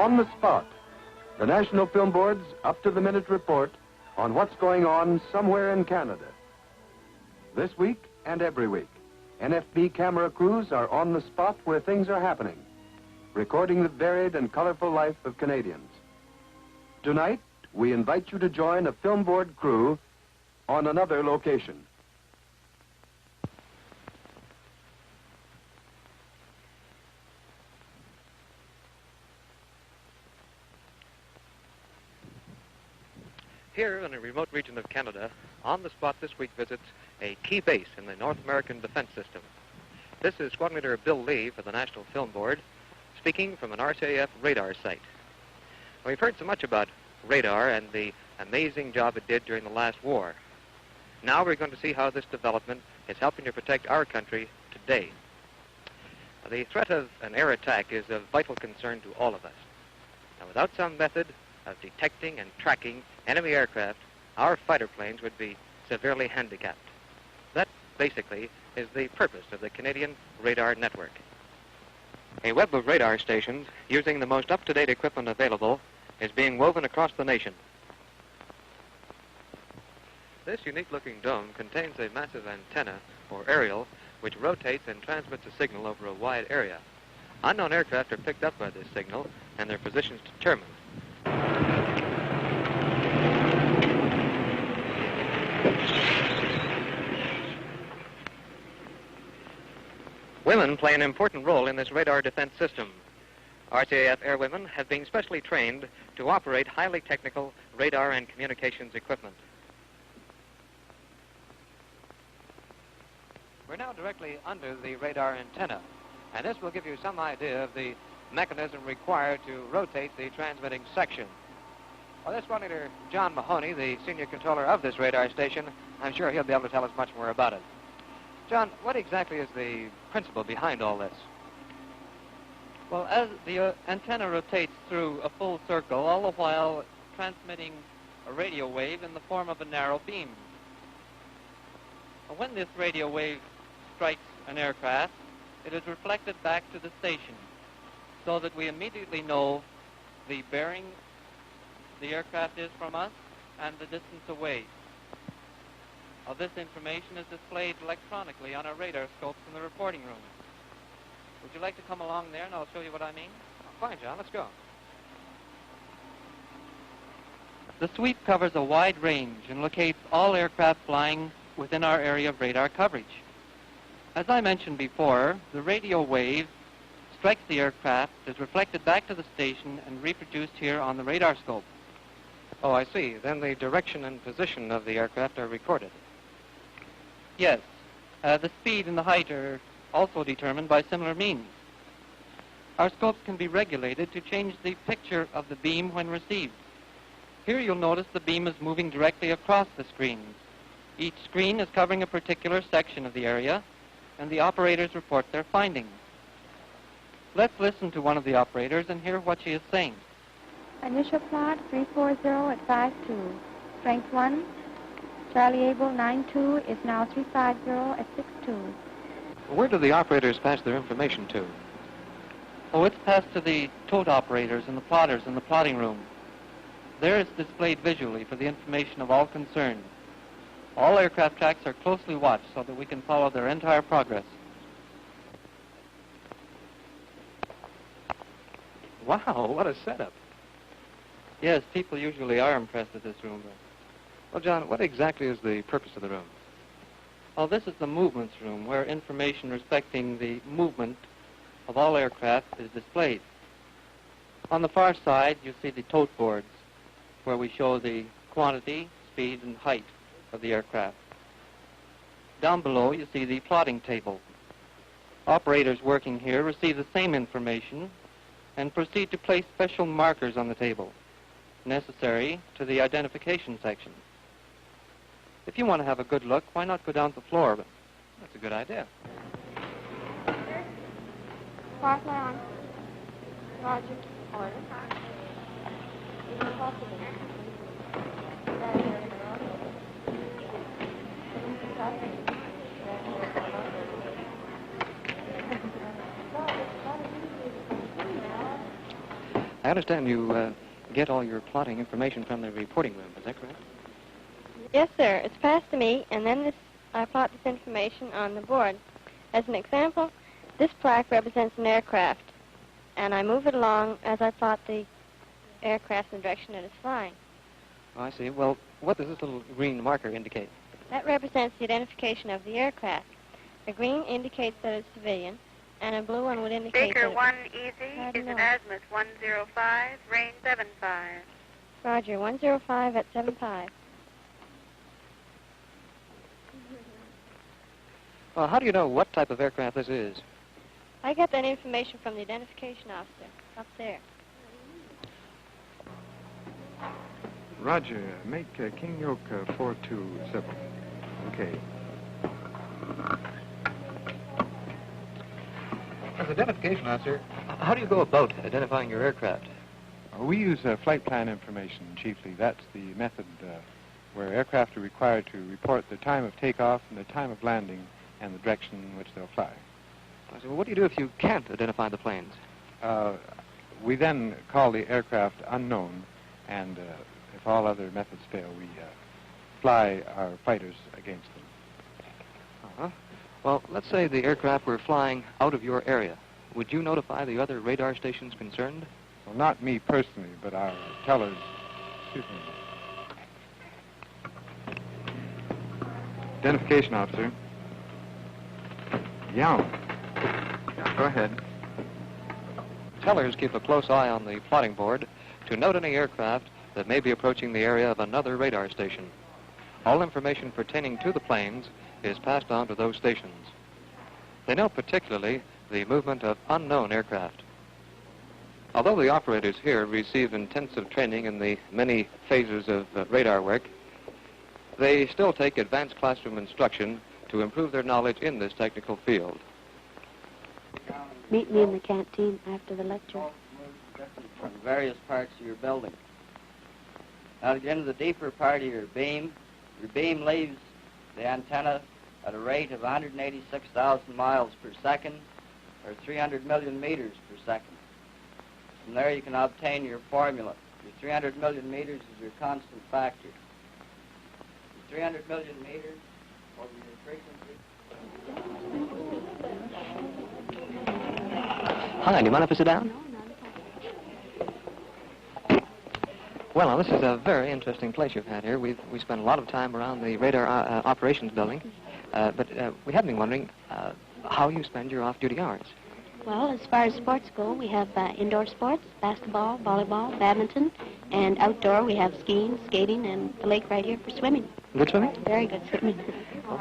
On the Spot, the National Film Board's up-to-the-minute report on what's going on somewhere in Canada. This week and every week, NFB camera crews are on the spot where things are happening, recording the varied and colorful life of Canadians. Tonight, we invite you to join a Film Board crew on another location. Here in a remote region of Canada, On the Spot this week visits a key base in the North American defense system. This is Squadron Leader Bill Lee for the National Film Board, speaking from an RCAF radar site. We've heard so much about radar and the amazing job it did during the last war. Now we're going to see how this development is helping to protect our country today. The threat of an air attack is of vital concern to all of us. Now, without some method of detecting and tracking enemy aircraft, our fighter planes would be severely handicapped. That, basically, is the purpose of the Canadian Radar Network. A web of radar stations, using the most up-to-date equipment available, is being woven across the nation. This unique-looking dome contains a massive antenna, or aerial, which rotates and transmits a signal over a wide area. Unknown aircraft are picked up by this signal, and their positions determined. Women play an important role in this radar defense system. RCAF airwomen have been specially trained to operate highly technical radar and communications equipment. We're now directly under the radar antenna, and this will give you some idea of the mechanism required to rotate the transmitting section. Well, this Squadron Leader John Mahoney, the senior controller of this radar station, I'm sure he'll be able to tell us much more about it. John, what exactly is the principle behind all this? Well, as the antenna rotates through a full circle, all the while transmitting a radio wave in the form of a narrow beam. When this radio wave strikes an aircraft, it is reflected back to the station so that we immediately know the bearing the aircraft is from us and the distance away. This information is displayed electronically on our radar scopes in the reporting room. Would you like to come along there and I'll show you what I mean? Fine, John, let's go. The sweep covers a wide range and locates all aircraft flying within our area of radar coverage. As I mentioned before, the radio wave strikes the aircraft, is reflected back to the station, and reproduced here on the radar scope. Oh, I see. Then the direction and position of the aircraft are recorded. Yes. The speed and the height are also determined by similar means. Our scopes can be regulated to change the picture of the beam when received. Here you'll notice the beam is moving directly across the screens. Each screen is covering a particular section of the area, and the operators report their findings. Let's listen to one of the operators and hear what she is saying. Initial plot 340 at 52. Strength 1. Charlie Able 92 is now 350 at 62. Where do the operators pass their information to? Oh, it's passed to the tote operators and the plotters in the plotting room. There it's displayed visually for the information of all concerned. All aircraft tracks are closely watched so that we can follow their entire progress. Wow, what a setup. Yes, people usually are impressed at this room. Well, John, what exactly is the purpose of the room? Well, this is the movements room, where information respecting the movement of all aircraft is displayed. On the far side, you see the tote boards, where we show the quantity, speed, and height of the aircraft. Down below, you see the plotting table. Operators working here receive the same information and proceed to place special markers on the table, necessary to the identification section. If you want to have a good look, why not go down to the floor? But that's a good idea. Far on. Roger. Order. I understand you get all your plotting information from the reporting room. Is that correct? Yes, sir. It's passed to me, and then I plot this information on the board. As an example, this plaque represents an aircraft, and I move it along as I plot the aircraft in the direction it is flying. Oh, I see. Well, what does this little green marker indicate? That represents the identification of the aircraft. The green indicates that it's civilian, and a blue one would indicate Baker that 1 easy is an azimuth 105, range 75. Roger, 105 at 75. Well, how do you know what type of aircraft this is? I get that information from the identification officer up there. Roger, make King Yoke 427. Okay. As identification officer, how do you go about identifying your aircraft? We use flight plan information chiefly. That's the method where aircraft are required to report the time of takeoff and the time of landing and the direction in which they'll fly. I said, well, what do you do if you can't identify the planes? We then call the aircraft unknown, and if all other methods fail, we fly our fighters against them. Uh-huh. Well, let's say the aircraft were flying out of your area. Would you notify the other radar stations concerned? Well, not me personally, but our tellers. Excuse me. Identification officer. Yeah. Go ahead. Tellers keep a close eye on the plotting board to note any aircraft that may be approaching the area of another radar station. All information pertaining to the planes is passed on to those stations. They note particularly the movement of unknown aircraft. Although the operators here receive intensive training in the many phases of radar work, they still take advanced classroom instruction to improve their knowledge in this technical field. Meet me in the canteen after the lecture. From various parts of your building. Now to get into the deeper part of your beam leaves the antenna at a rate of 186,000 miles per second, or 300 million meters per second. From there you can obtain your formula. Your 300 million meters is your constant factor. Your 300 million meters over your frequency. Hi, do you mind if I sit down? Well, now, this is a very interesting place you've had here. We spent a lot of time around the radar operations building, but we have been wondering how you spend your off-duty hours. Well, as far as sports go, we have indoor sports, basketball, volleyball, badminton, and outdoor we have skiing, skating, and the lake right here for swimming. Good swimming? Very good swimming.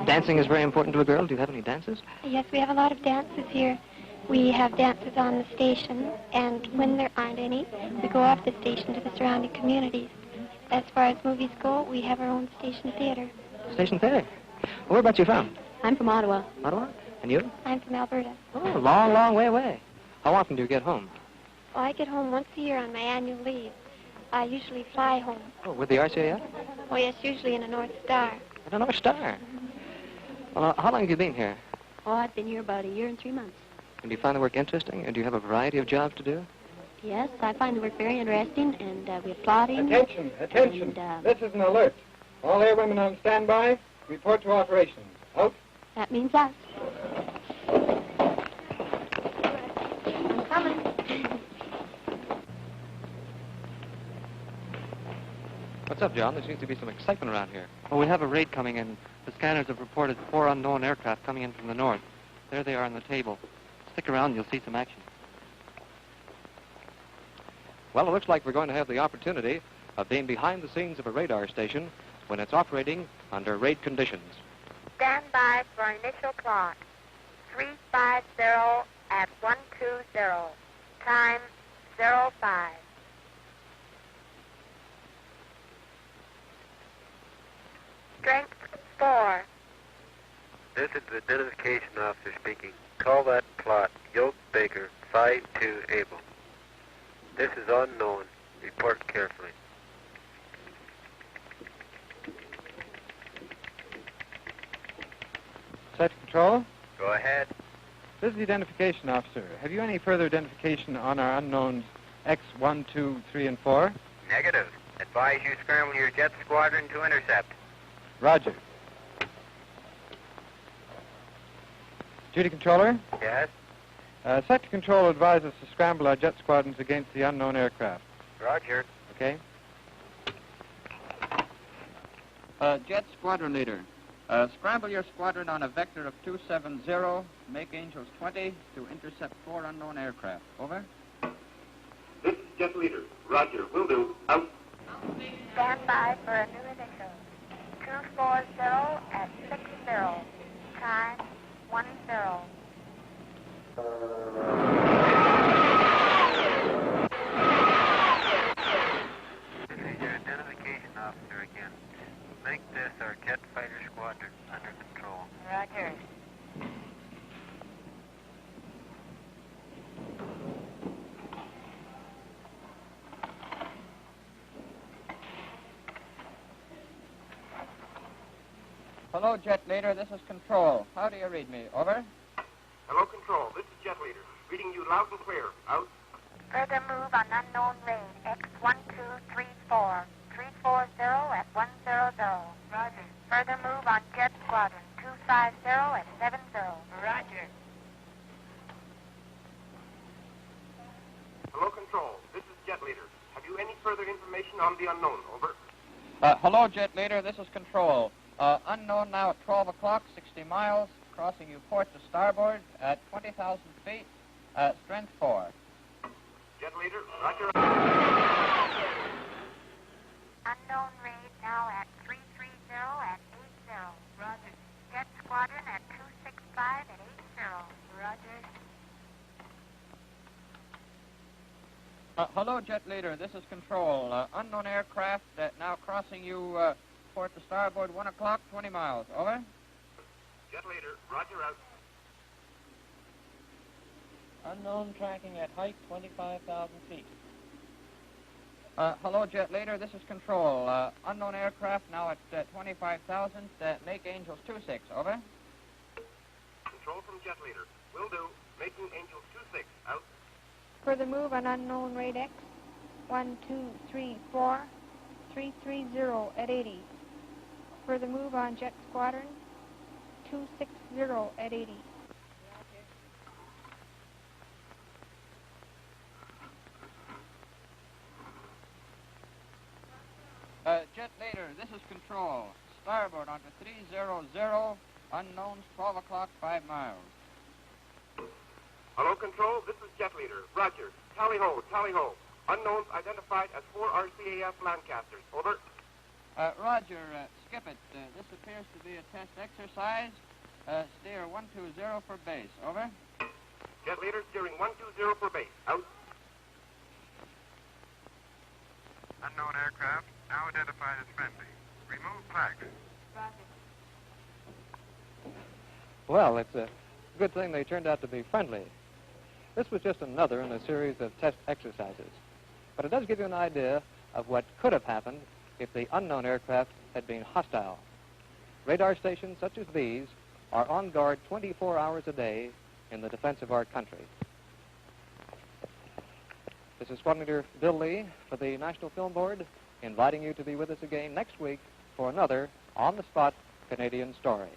Dancing is very important to a girl. Do you have any dances? Yes, we have a lot of dances here. We have dances on the station, and when there aren't any, we go off the station to the surrounding communities. As far as movies go, we have our own station theater. Station theater? Where about you from? I'm from Ottawa. Ottawa? And you? I'm from Alberta. Oh, long, long way away. How often do you get home? Well, I get home once a year on my annual leave. I usually fly home. Oh, with the RCAF? Oh, yes, usually in a North Star. At a North Star. Well, how long have you been here? Oh, I've been here about a year and 3 months. And do you find the work interesting? And do you have a variety of jobs to do? Yes, I find the work very interesting, and we have plotting. Attention, attention. And, This is an alert. All airwomen on standby, report to operations. Out. that means us. I'm coming. What's up, John? There seems to be some excitement around here. Well, we have a raid coming in. The scanners have reported 4 unknown aircraft coming in from the north. There they are on the table. Stick around and you'll see some action. Well, it looks like we're going to have the opportunity of being behind the scenes of a radar station when it's operating under raid conditions. Stand by for initial plot. 350 at 120. Time 05. Strength 4. This is the identification officer speaking. Call that plot Yoke Baker 52 Able. This is unknown. Report carefully. Sector Control, Go ahead. this is the identification officer. Have you any further identification on our unknowns X1, 2, 3, and 4. Negative. Advise you scramble your jet squadron to intercept. Roger. Duty controller? Yes? Sector control advises to scramble our jet squadrons against the unknown aircraft. Roger. Okay? Jet squadron leader. Scramble your squadron on a vector of 270, make Angels 20 to intercept 4 unknown aircraft. Over. This is jet leader. Roger. Will do. Out. Stand by for a new initial. 240 at 60. Time 10. This is your identification officer again. Make this our jet fighter squadron under control. Roger. Hello, jet leader. This is control. How do you read me? Over. Hello, control. This is jet leader. Reading you loud and clear. Out. Further move on unknown range. X1234. 340 at 100. Roger. Further move on jet squadron. 250 at 70. Roger. Hello, control. This is jet leader. Have you any further information on the unknown? Over. Hello, jet leader. This is control. Unknown now at 12 o'clock, 60 miles, crossing you port to starboard at 20,000 feet, strength 4. Jet leader. Roger. Unknown range now at 330 at 80. Roger. Jet squadron at 265 at 80. Roger. Hello, jet leader. This is control. Unknown aircraft now crossing you port to starboard, 1 o'clock, 20 miles. Over. Jet leader. Roger. Out. Unknown tracking at height 25,000 feet. Hello, jet leader. This is control. Unknown aircraft now at 25,000. Make Angels 26. Over. Control from jet leader. Will do. Making Angels 26. Out. Further move on unknown rate X. 1234. 330 at 80. Further move on jet squadron. 260 at 80. Jet leader, this is control. Starboard onto 300, unknowns 12 o'clock, 5 miles. Hello, control. This is jet leader. Roger. Tally ho. Tally ho. Unknowns identified as 4 RCAF Lancasters. Over. Roger, skip it. This appears to be a test exercise. Steer 120 for base. Over. Jet leader steering 120 for base. Out. Unknown aircraft now identified as friendly. Remove flags. Well, it's a good thing they turned out to be friendly. This was just another in a series of test exercises. But it does give you an idea of what could have happened if the unknown aircraft had been hostile. Radar stations such as these are on guard 24 hours a day in the defense of our country. This is Squadron Leader Bill Lee for the National Film Board, inviting you to be with us again next week for another on-the-spot Canadian story.